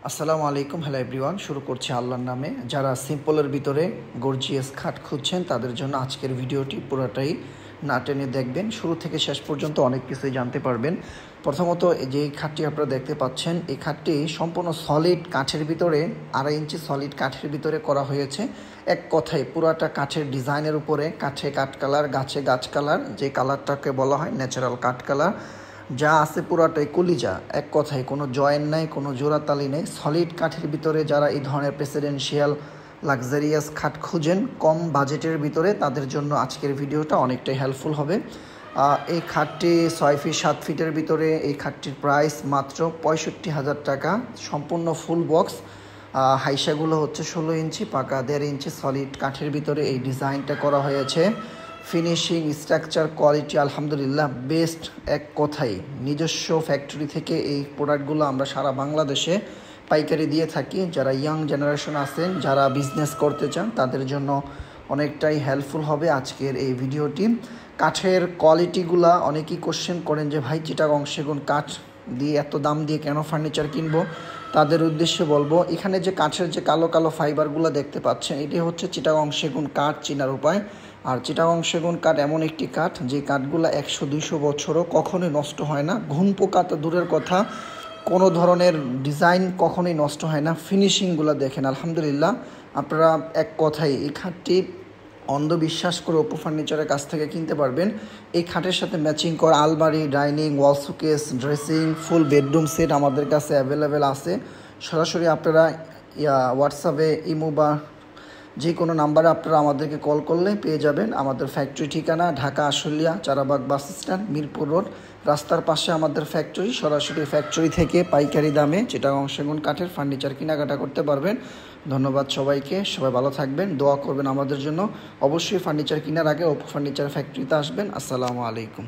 আসসালামু আলাইকুম, hello everyone. শুরু করছি আল্লাহর নামে। যারা সিম্পলের ভিতরে গর্জিয়াস খাট খুঁজছেন তাদের জন্য আজকের ভিডিওটি পুরোটাই না টেনে দেখবেন, শুরু থেকে শেষ পর্যন্ত অনেক কিছুই জানতে পারবেন। প্রথমত যে খাটটি আপনারা দেখতে পাচ্ছেন, এই খাটটি সম্পূর্ণ সলিড কাঠের ভিতরে, 2.5 ইঞ্চি সলিড কাঠের ভিতরে করা হয়েছে। এক কথায় পুরাটা কাঠের ডিজাইনের উপরে, কাঠে কাঠ কালার, গাছে গাছ কালার, যে কালারটাকে বলা হয় ন্যাচারাল কাঠ কালার, যা আছে পুরাটাই কলিজা। এক কথায় কোনো জয়েন্ট নাই, কোনো জোড়াতালি নেই। সলিড কাঠের ভিতরে যারা এই ধরনের প্রেসিডেন্সিয়াল লাক্সারিয়াস খাট খুঁজেন কম বাজেটের ভিতরে, তাদের জন্য আজকের ভিডিওটা অনেকটাই হেল্পফুল হবে। এই খাটটি 6 ফিট 7 ফিটের ভিতরে। এই খাটটির প্রাইস মাত্র 65,000 টাকা, সম্পূর্ণ ফুল বক্স। হাইসাগুলো হচ্ছে 16 ইঞ্চি, পাকা 1.5 ইঞ্চি সলিড কাঠের ভিতরে এই ডিজাইনটা করা হয়েছে। ফিনিশিং, স্ট্রাকচার, কোয়ালিটি আলহামদুলিল্লাহ বেস্ট। এক কথাই নিজস্ব ফ্যাক্টরি থেকে এই প্রোডাক্টগুলো আমরা সারা বাংলাদেশে পাইকারি দিয়ে থাকি। যারা ইয়াং জেনারেশন আছেন, যারা বিজনেস করতে চান, তাদের জন্য অনেকটাই হেল্পফুল হবে আজকের এই ভিডিওটি। কাঠের কোয়ালিটিগুলা অনেকেই কোশ্চেন করেন যে ভাই চিটাগং সেগুন কাঠ দিয়ে এত দাম দিয়ে কেন ফার্নিচার কিনবো। তাদের উদ্দেশ্যে বলবো, এখানে যে কাঠের যে কালো কালো ফাইবারগুলো দেখতে পাচ্ছেন, এটি হচ্ছে চিটাগং সেগুন কাঠ চেনার উপায়। আর চিটাগং সেগুন কাঠ এমন একটি কাঠ যে কাঠগুলো 100-200 বছরও কখনোই নষ্ট হয় না। ঘুণ পোকা তো দূরের কথা, কোনো ধরনের ডিজাইন কখনোই নষ্ট হয় না। ফিনিশিংগুলো দেখেন আলহামদুলিল্লাহ। আপনারা এক কথাই এই খাটটি অন্ধবিশ্বাস করে অপু ফার্নিচারের কাছ থেকে কিনতে পারবেন। এই খাটের সাথে ম্যাচিং করা আলমারি, ডাইনিং, ওয়াল showcase, dressing, full bedroom set আমাদের কাছে অ্যাভেলেবেল আছে। সরাসরি আপনারা হোয়াটসঅ্যাপে, ইমো বা যে কোনো নাম্বারে আপনারা আমাদেরকে কল করলে পেয়ে যাবেন। আমাদের ফ্যাক্টরি ঠিকানা Dhaka Ashulia Charabag bus stand, Mirpur road, রাস্তার পাশে আমাদের ফ্যাক্টরি। সরাসরি ফ্যাক্টরি থেকে পাইকারি দামে চিটাগং সেগুন কাঠের ফার্নিচার কেনাকাটা করতে পারবেন। ধন্যবাদ সবাইকে, সবাই ভালো থাকবেন, দোয়া করবেন আমাদের জন্য। অবশ্যই ফার্নিচার কেনার আগে অপু ফার্নিচার ফ্যাক্টরিতে আসবেন। আসসালামু আলাইকুম।